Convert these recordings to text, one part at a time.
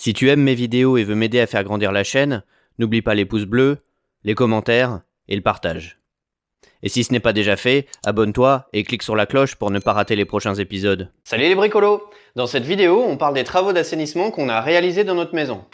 Si tu aimes mes vidéos et veux m'aider à faire grandir la chaîne, n'oublie pas les pouces bleus, les commentaires et le partage. Et si ce n'est pas déjà fait, abonne-toi et clique sur la cloche pour ne pas rater les prochains épisodes. Salut les bricolos! Dans cette vidéo, on parle des travaux d'assainissement qu'on a réalisés dans notre maison.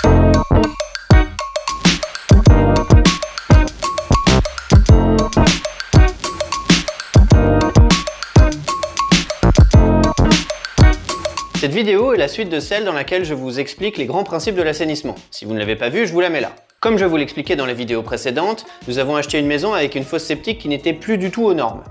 Cette vidéo est la suite de celle dans laquelle je vous explique les grands principes de l'assainissement. Si vous ne l'avez pas vu, je vous la mets là. Comme je vous l'expliquais dans la vidéo précédente, nous avons acheté une maison avec une fosse septique qui n'était plus du tout aux normes.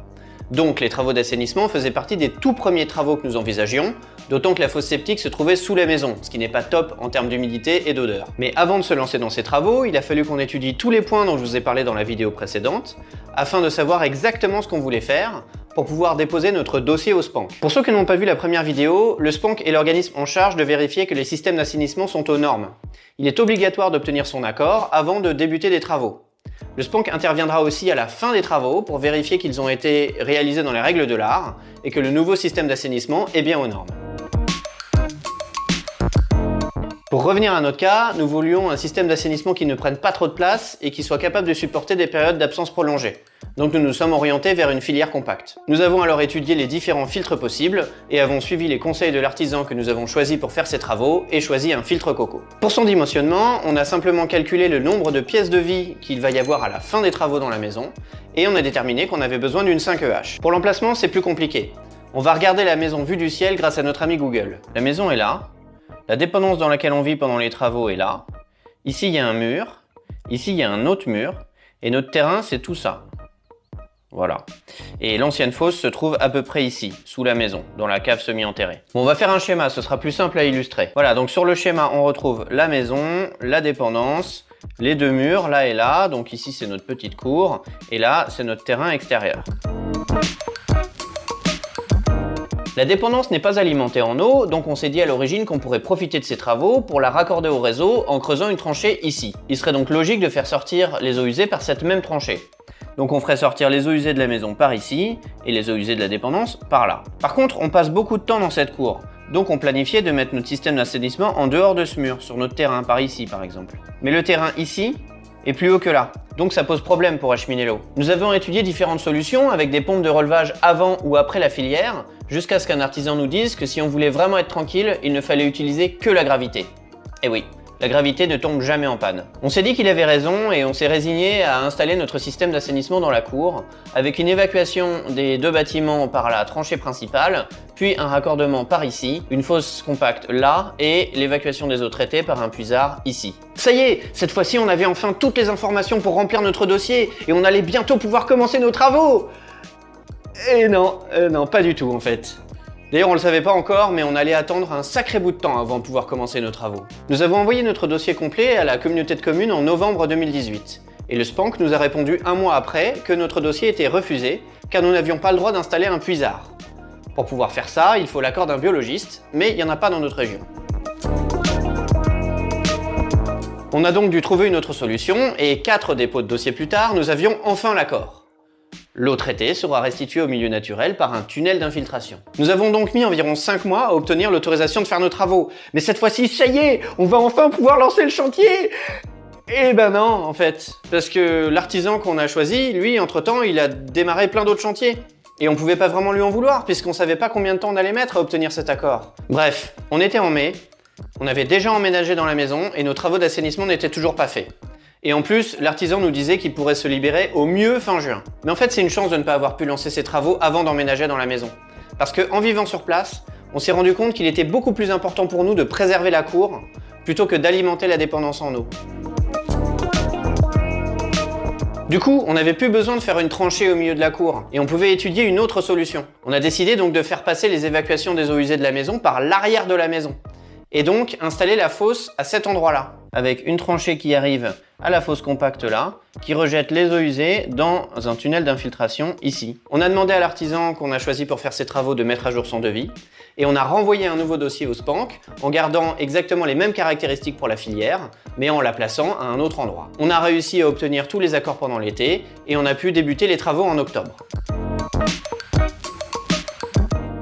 Donc les travaux d'assainissement faisaient partie des tout premiers travaux que nous envisagions, d'autant que la fosse septique se trouvait sous la maison, ce qui n'est pas top en termes d'humidité et d'odeur. Mais avant de se lancer dans ces travaux, il a fallu qu'on étudie tous les points dont je vous ai parlé dans la vidéo précédente, afin de savoir exactement ce qu'on voulait faire, pour pouvoir déposer notre dossier au SPANC. Pour ceux qui n'ont pas vu la première vidéo, le SPANC est l'organisme en charge de vérifier que les systèmes d'assainissement sont aux normes. Il est obligatoire d'obtenir son accord avant de débuter des travaux. Le SPANC interviendra aussi à la fin des travaux pour vérifier qu'ils ont été réalisés dans les règles de l'art et que le nouveau système d'assainissement est bien aux normes. Pour revenir à notre cas, nous voulions un système d'assainissement qui ne prenne pas trop de place et qui soit capable de supporter des périodes d'absence prolongées. Donc nous nous sommes orientés vers une filière compacte. Nous avons alors étudié les différents filtres possibles et avons suivi les conseils de l'artisan que nous avons choisi pour faire ces travaux et choisi un filtre coco. Pour son dimensionnement, on a simplement calculé le nombre de pièces de vie qu'il va y avoir à la fin des travaux dans la maison et on a déterminé qu'on avait besoin d'une 5EH. Pour l'emplacement, c'est plus compliqué. On va regarder la maison vue du ciel grâce à notre ami Google. La maison est là. La dépendance dans laquelle on vit pendant les travaux est là. Ici, il y a un mur. Ici, il y a un autre mur. Et notre terrain, c'est tout ça. Voilà. Et l'ancienne fosse se trouve à peu près ici, sous la maison, dans la cave semi-enterrée. Bon, on va faire un schéma, ce sera plus simple à illustrer. Voilà, donc sur le schéma, on retrouve la maison, la dépendance, les deux murs, là et là. Donc ici, c'est notre petite cour. Et là, c'est notre terrain extérieur. La dépendance n'est pas alimentée en eau, donc on s'est dit à l'origine qu'on pourrait profiter de ces travaux pour la raccorder au réseau en creusant une tranchée ici. Il serait donc logique de faire sortir les eaux usées par cette même tranchée. Donc on ferait sortir les eaux usées de la maison par ici, et les eaux usées de la dépendance par là. Par contre, on passe beaucoup de temps dans cette cour, donc on planifiait de mettre notre système d'assainissement en dehors de ce mur, sur notre terrain, par ici par exemple. Mais le terrain ici est plus haut que là, donc ça pose problème pour acheminer l'eau. Nous avons étudié différentes solutions avec des pompes de relevage avant ou après la filière, jusqu'à ce qu'un artisan nous dise que si on voulait vraiment être tranquille, il ne fallait utiliser que la gravité. Et oui, la gravité ne tombe jamais en panne. On s'est dit qu'il avait raison et on s'est résigné à installer notre système d'assainissement dans la cour, avec une évacuation des deux bâtiments par la tranchée principale, puis un raccordement par ici, une fosse compacte là, et l'évacuation des eaux traitées par un puisard ici. Ça y est, cette fois-ci on avait enfin toutes les informations pour remplir notre dossier, et on allait bientôt pouvoir commencer nos travaux! Et non, pas du tout en fait. D'ailleurs, on le savait pas encore, mais on allait attendre un sacré bout de temps avant de pouvoir commencer nos travaux. Nous avons envoyé notre dossier complet à la communauté de communes en novembre 2018. Et le SPANC nous a répondu un mois après que notre dossier était refusé, car nous n'avions pas le droit d'installer un puisard. Pour pouvoir faire ça, il faut l'accord d'un biologiste, mais il n'y en a pas dans notre région. On a donc dû trouver une autre solution, et 4 dépôts de dossiers plus tard, nous avions enfin l'accord. L'eau traitée sera restituée au milieu naturel par un tunnel d'infiltration. Nous avons donc mis environ 5 mois à obtenir l'autorisation de faire nos travaux. Mais cette fois-ci, ça y est, on va enfin pouvoir lancer le chantier! Eh ben non, en fait. Parce que l'artisan qu'on a choisi, lui, entre-temps, il a démarré plein d'autres chantiers. Et on pouvait pas vraiment lui en vouloir, puisqu'on savait pas combien de temps on allait mettre à obtenir cet accord. Bref, on était en mai, on avait déjà emménagé dans la maison, et nos travaux d'assainissement n'étaient toujours pas faits. Et en plus, l'artisan nous disait qu'il pourrait se libérer au mieux fin juin. Mais en fait, c'est une chance de ne pas avoir pu lancer ces travaux avant d'emménager dans la maison. Parce qu'en vivant sur place, on s'est rendu compte qu'il était beaucoup plus important pour nous de préserver la cour, plutôt que d'alimenter la dépendance en eau. Du coup, on n'avait plus besoin de faire une tranchée au milieu de la cour, et on pouvait étudier une autre solution. On a décidé donc de faire passer les évacuations des eaux usées de la maison par l'arrière de la maison. Et donc installer la fosse à cet endroit-là, avec une tranchée qui arrive à la fosse compacte là, qui rejette les eaux usées dans un tunnel d'infiltration ici. On a demandé à l'artisan qu'on a choisi pour faire ces travaux de mettre à jour son devis, et on a renvoyé un nouveau dossier au SPANC en gardant exactement les mêmes caractéristiques pour la filière, mais en la plaçant à un autre endroit. On a réussi à obtenir tous les accords pendant l'été, et on a pu débuter les travaux en octobre.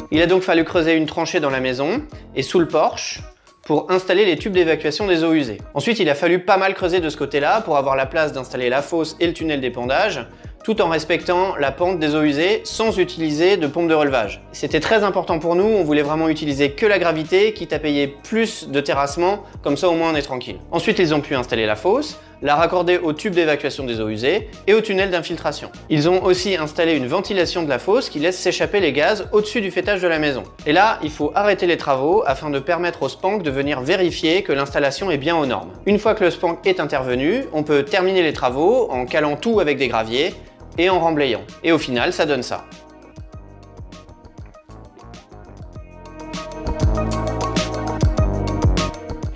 Il a donc fallu creuser une tranchée dans la maison, et sous le porche, pour installer les tubes d'évacuation des eaux usées. Ensuite, il a fallu pas mal creuser de ce côté-là pour avoir la place d'installer la fosse et le tunnel d'épandage, tout en respectant la pente des eaux usées sans utiliser de pompe de relevage. C'était très important pour nous, on voulait vraiment utiliser que la gravité, quitte à payer plus de terrassement, comme ça au moins on est tranquille. Ensuite, ils ont pu installer la fosse, la raccorder au tube d'évacuation des eaux usées et au tunnel d'infiltration. Ils ont aussi installé une ventilation de la fosse qui laisse s'échapper les gaz au-dessus du faîtage de la maison. Et là, il faut arrêter les travaux afin de permettre au spank de venir vérifier que l'installation est bien aux normes. Une fois que le spank est intervenu, on peut terminer les travaux en calant tout avec des graviers et en remblayant. Et au final, ça donne ça.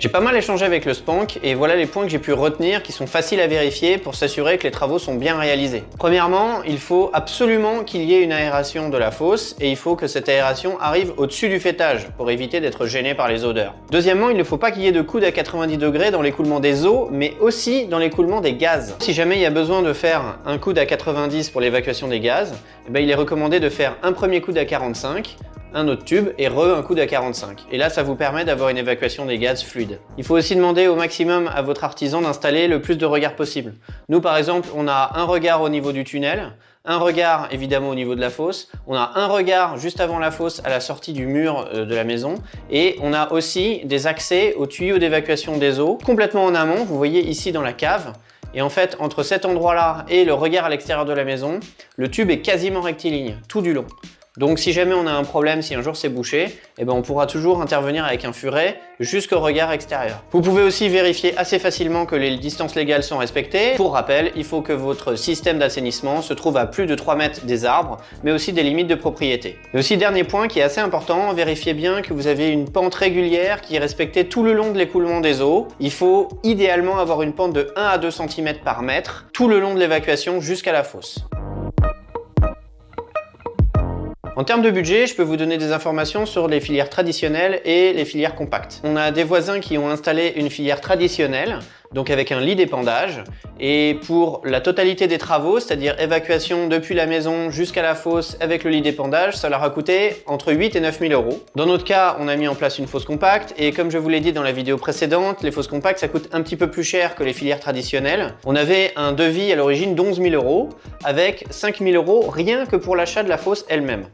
J'ai pas mal échangé avec le spank et voilà les points que j'ai pu retenir qui sont faciles à vérifier pour s'assurer que les travaux sont bien réalisés. Premièrement, il faut absolument qu'il y ait une aération de la fosse et il faut que cette aération arrive au-dessus du faîtage pour éviter d'être gêné par les odeurs. Deuxièmement, il ne faut pas qu'il y ait de coude à 90 degrés dans l'écoulement des eaux mais aussi dans l'écoulement des gaz. Si jamais il y a besoin de faire un coude à 90 pour l'évacuation des gaz, il est recommandé de faire un premier coude à 45, un autre tube et un coude à 45. Et là, ça vous permet d'avoir une évacuation des gaz fluide. Il faut aussi demander au maximum à votre artisan d'installer le plus de regards possible. Nous, par exemple, on a un regard au niveau du tunnel, un regard évidemment au niveau de la fosse, on a un regard juste avant la fosse à la sortie du mur de la maison et on a aussi des accès aux tuyaux d'évacuation des eaux complètement en amont, vous voyez ici dans la cave. Et en fait, entre cet endroit-là et le regard à l'extérieur de la maison, le tube est quasiment rectiligne, tout du long. Donc si jamais on a un problème, si un jour c'est bouché, on pourra toujours intervenir avec un furet jusqu'au regard extérieur. Vous pouvez aussi vérifier assez facilement que les distances légales sont respectées. Pour rappel, il faut que votre système d'assainissement se trouve à plus de 3 mètres des arbres, mais aussi des limites de propriété. Et aussi, dernier point qui est assez important, vérifiez bien que vous avez une pente régulière qui est respectée tout le long de l'écoulement des eaux. Il faut idéalement avoir une pente de 1 à 2 cm par mètre tout le long de l'évacuation jusqu'à la fosse. En termes de budget, je peux vous donner des informations sur les filières traditionnelles et les filières compactes. On a des voisins qui ont installé une filière traditionnelle, donc avec un lit d'épandage, et pour la totalité des travaux, c'est-à-dire évacuation depuis la maison jusqu'à la fosse avec le lit d'épandage, ça leur a coûté entre 8 et 9 000 euros. Dans notre cas, on a mis en place une fosse compacte, et comme je vous l'ai dit dans la vidéo précédente, les fosses compactes ça coûte un petit peu plus cher que les filières traditionnelles. On avait un devis à l'origine d'11 000 euros, avec 5 000 euros rien que pour l'achat de la fosse elle-même.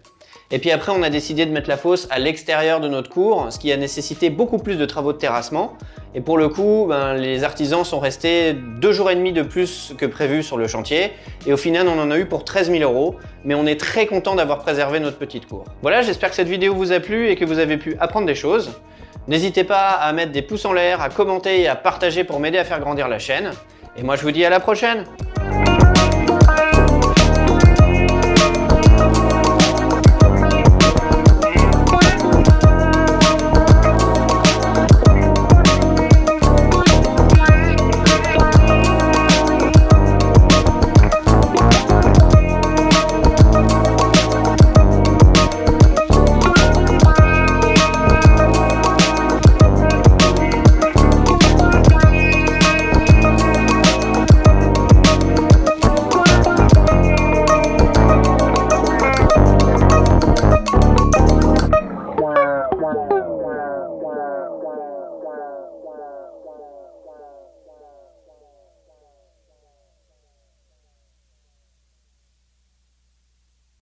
Et puis après, on a décidé de mettre la fosse à l'extérieur de notre cour, ce qui a nécessité beaucoup plus de travaux de terrassement. Et pour le coup, les artisans sont restés 2 jours et demi de plus que prévu sur le chantier. Et au final, on en a eu pour 13 000 euros. Mais on est très content d'avoir préservé notre petite cour. Voilà, j'espère que cette vidéo vous a plu et que vous avez pu apprendre des choses. N'hésitez pas à mettre des pouces en l'air, à commenter et à partager pour m'aider à faire grandir la chaîne. Et moi, je vous dis à la prochaine!